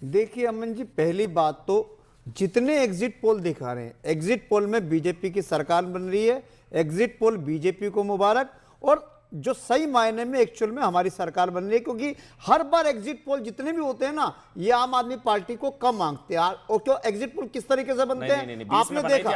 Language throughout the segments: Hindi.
देखिए अमन जी, पहली बात तो जितने एग्जिट पोल दिखा रहे हैं, एग्जिट पोल में बीजेपी की सरकार बन रही है। एग्जिट पोल बीजेपी को मुबारक। और जो सही मायने में एक्चुअल में हमारी सरकार बन रही है, क्योंकि हर बार एग्जिट पोल जितने भी होते हैं ना, ये आम आदमी पार्टी को कम मांगते हैं। और क्यों एग्जिट पोल किस तरीके से बनते हैं आपने देखा,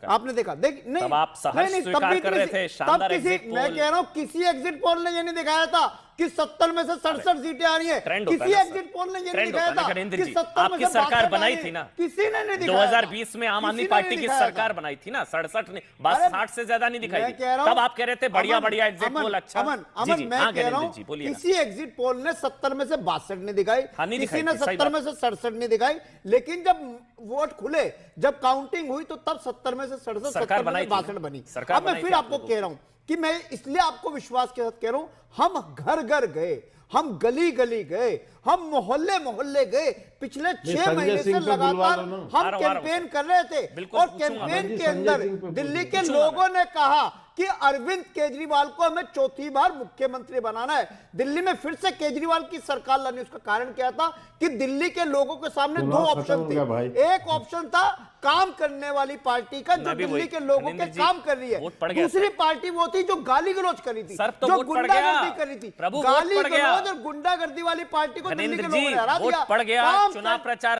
आपने देखा नहीं तब आप सहर्ष स्वीकार कर रहे थे शानदार एग्जिट पोल। मैं कह रहा हूं किसी एग्जिट पोल ने ये नहीं दिखाया था कि 70 में से 67 सीटें आ रही है। किसी एग्जिट पोल ने ये नहीं दिखाया था कि 70 में आपकी से सरकार बनाई थी ना, किसी ने नहीं दिखाया। 2020 में आम आदमी पार्टी की सरकार बनाई थी ना, 67 ने, बस 60 से ज्यादा नहीं दिखाई थी। तब आप कह रहे थे बढ़िया बढ़िया एग्जिट पोल। अच्छा अमन मैं कह रहा हूं किसी एग्जिट पोल ने 70 में से 62 नहीं दिखाई, किसी ने 70 में से 67 नहीं दिखाई। लेकिन जब वोट खुले, जब काउंटिंग हुई, तो तब 70 में से 67, 70 में से 62 बनी। अब मैं फिर आपको कह रहा हूं कि मैं इसलिए आपको विश्वास के साथ कह रहा हूं, हम घर घर गए, हम गली गली गए, हम मोहल्ले मोहल्ले गए। पिछले 6 महीने से लगातार हम कैंपेन कर रहे थे, और कैंपेन के अंदर दिल्ली के लोगों ने कहा कि अरविंद केजरीवाल को हमें चौथी बार मुख्यमंत्री बनाना है, दिल्ली में फिर से केजरीवाल की सरकार लानी। उसका कारण क्या था कि दिल्ली के लोगों के सामने दो ऑप्शन थे। एक ऑप्शन था काम करने वाली पार्टी का, जो दिल्ली के लोगों के काम कर रही है। दूसरी पार्टी वो थी जो गाली गलौज कर रही थी, जो गुंडागर्दी कर रही थी। गाली गलौज और गुंडागर्दी वाली पार्टी को दिल्ली के लोगों ने हरा दिया। चुनाव प्रचार